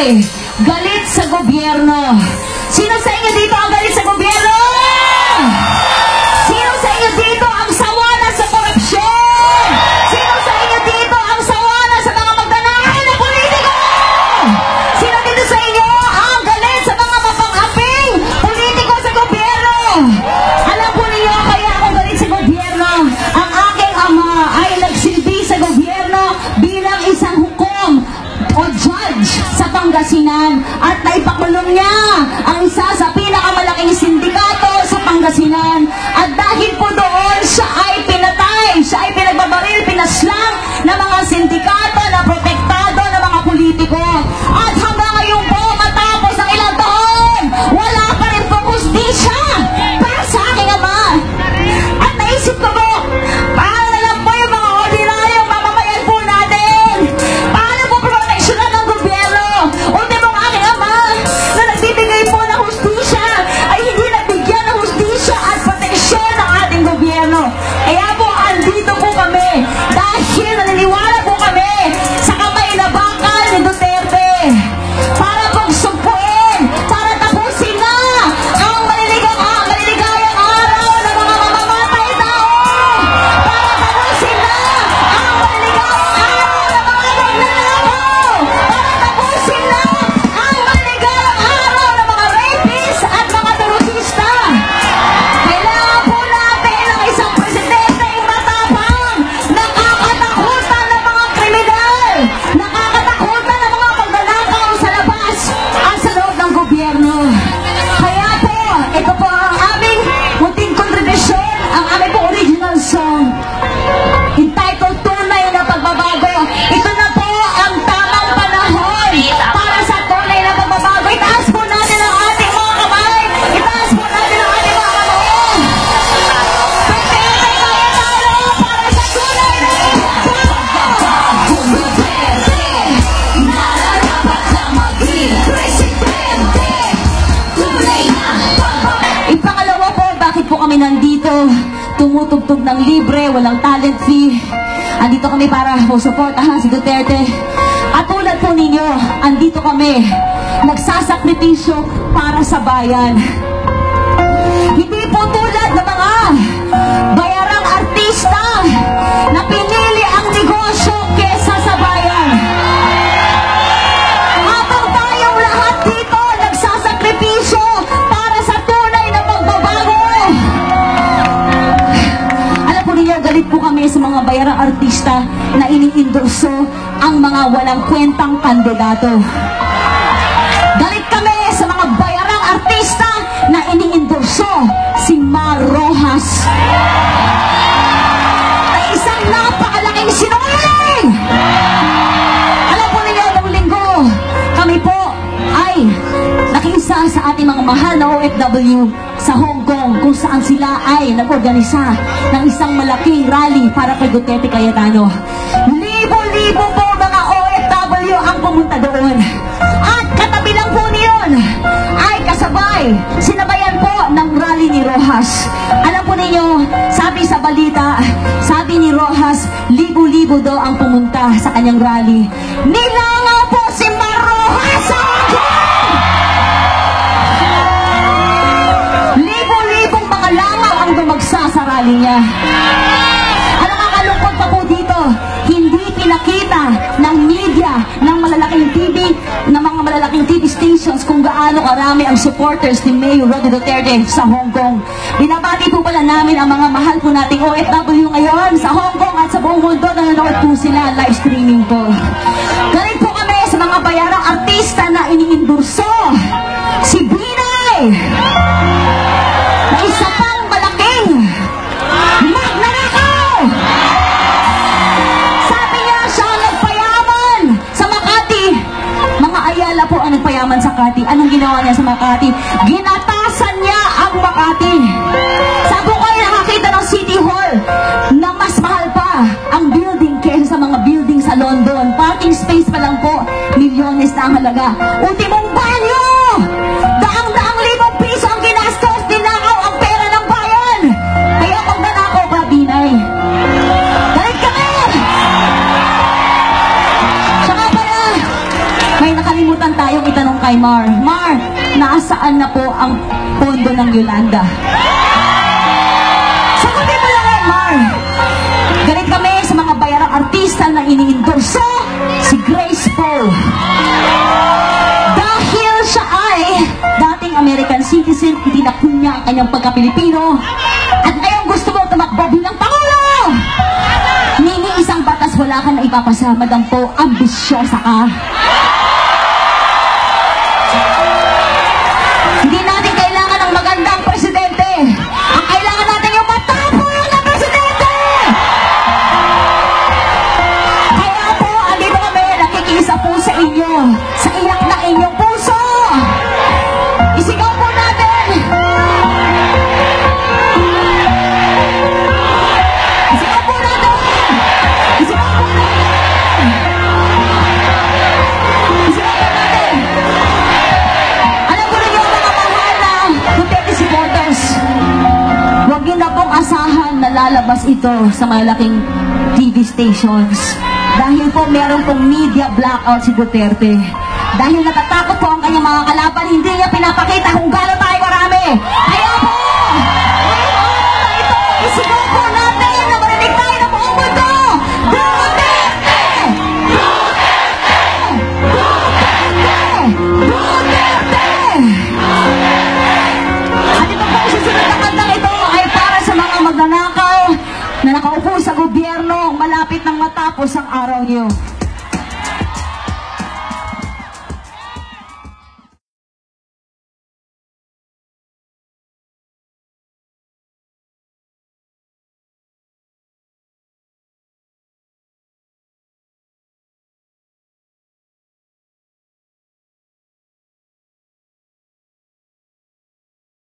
ay galit sa gobyerno. Sino sa inyo dito ang galit sa gobyerno? Sino sa inyo dito ang sawa na sa korupsyon? Sino sa inyo dito ang sawa na sa mga magnanakaw na politiko? Sino dito sa inyo ang galit sa mga mapang-aping politiko sa gobyerno? Alam po ninyo, kaya ako galit sa gobyerno. Ang aking ama ay nagsilbi sa gobyerno bilang isang hukom o judge sa Pangasinan at naipakulong niya ang isa sa pinakamalaking sindikato sa Pangasinan. At dahil po doon, siya ay pinatay, siya ay pinagbabaril, pinaslang ng mga sindikato na protektado ng mga politiko. At hanggang ngayon po, matapos ang ilang taon, wala pa rin po hustisya para sa aking ama. At naisip ko po, paano na lang po yung mga ordinaryong mamamayan po natin? Paano po proteksyonan ng gobyerno? Ultimong aking ama na nagbibigay po ng hustisya ay hindi nagbigyan ng hustisya at proteksyon ng ating gobyerno. Kaya po, andito po kami dahil naniniwala po kami sa kamay na bakal ni Duterte para pagsumpuin, para tapusin na ang maliligayang araw ng mga mamamatay tao, para tapusin na ang maliligayang araw ng mga magnanakaw, para tapusin na ang maliligayang araw ng mga rapists at mga terorista. Kailangan po natin ng isang presidenteng matapang, nakakatakutan ng mga kriminal, nakakatakutan ng mga magnanakaw sa labas at sa loob ng gobyerno. Kaya po, ito po ang aming munting kontribusyon, ang aming po original song entitled Tunay na Pagbabago. Ito na po ang tamang panahon para sa tunay na pagbabago. Itaas po natin ang ating mga kamay, itaas po natin ang ating mga kamay. Pagpapay kaya tayo para sa tunay na pagbabago. Nararapat na maging presidente. Tunay na pagbabago. Ipangalawa po, bakit po kami nandito? Tumutugtog ng libre, walang talent fee. Andito kami para po supportahan si Duterte. At tulad po ninyo, andito kami nagsasakripisyo para sa bayan. Hindi po tulad ng mga bayarang artista na pinili ang negosyo kesa sa bayan. Habang tayong lahat dito nagsasakripisyo para sa tunay na pagbabago. Alam po ninyo, galit po kami sa mga bayarang artista na iniindorso ang mga walang kwentang kandidato. Galit kami sa mga bayarang artista na iniindorso si Mar Rojas, ay isang napakalaking sinungaling. Alam po ninyo, noong linggo, kami po ay nakiisa sa ating mga mahal na OFW sa Hong Kong, kung saan sila ay nag-organisa ng isang malaking rally para kay Duterte Cayetano. Libo-libo po mga OFW ang pumunta doon. At katabi lang po niyon ay kasabay, sinabayan po ng rally ni Rojas. Alam po ninyo, sabi sa balita, sabi ni Rojas, libo-libo daw ang pumunta sa kanyang rally. Nilangaw po si Mar Rojas sa Hong Kong! Libo-libong mga langaw ang dumagsa sa rally niya. Ang nakakalungkot pa po dito, hindi pinakita ng media, ng malalaking TV, ng mga malalaking TV stations kung gaano karami ang supporters ni Mayor Rodi Duterte sa Hong Kong. Binabati po pala namin ang mga mahal po nating OFW ngayon sa Hong Kong at sa buong mundo na nanonood po sila, live streaming po. Galing po kami sa mga bayarang artista na iniindurso. Si Binay, na isa pang malaking magnanakaw. Sabi niya, siya ang nagpayaman sa Makati. Mga Ayala po ang nagpayaman sa Makati. Anong ginawa niya sa Makati? Ginatasan niya ang Makati. Sabi ko kayo nakakita ng City Hall na mas mahal pa ang building kaysa sa mga building sa London. Parking space pa lang po, milyones na ang halaga. Ultimong banyo! Daang-daang libong piso ang ginastos, dinakaw ang pera ng bayan. Kaya pag nanakaw ka, Binay, galit kami! Saka pala, may nakalimutan tayo kay Mar. Mar, nasaan na po ang pondo ng Yolanda? Sagutin mo lang yan, Mar. Galit kami sa mga bayarang artista na iniendorso si Grace Poe. Dahil siya ay dating American citizen, itinakul niya ang kanyang pagka-Pilipino. At ngayon gusto mo tumakbo bilang Pangulo! Nini, isang batas wala ka na ipapasama po, ambisyosa ka. Hindi natin kailangan ng magandang presidente. Ang kailangan natin yung matapang na presidente! Kaya po, andito kami, nakikiisa po sa inyo, sa iyak ng inyong puso. Isigaw po natin! Isigaw po natin! Isigaw po natin! Isigaw po natin! Alam ko rin yung mga mahal na Duterte supporters. Huwag niyo na pong asahan na lalabas ito sa malaking TV stations. Dahil po meron pong media blackout si Duterte. Dahil natatakot po ang kanyang mga kalaban, hindi niya pinapakita kung gano'n tayo marami. Kaya po, ngayong araw na ito, isigaw po natin na marinig tayo ng buong mundo. Duterte! Duterte! Duterte! Duterte! At ito po, susunod na kantang ito ay para sa mga magnanakaw na nakaupo sa gobyerno malapit nang matapos ang araw niyo.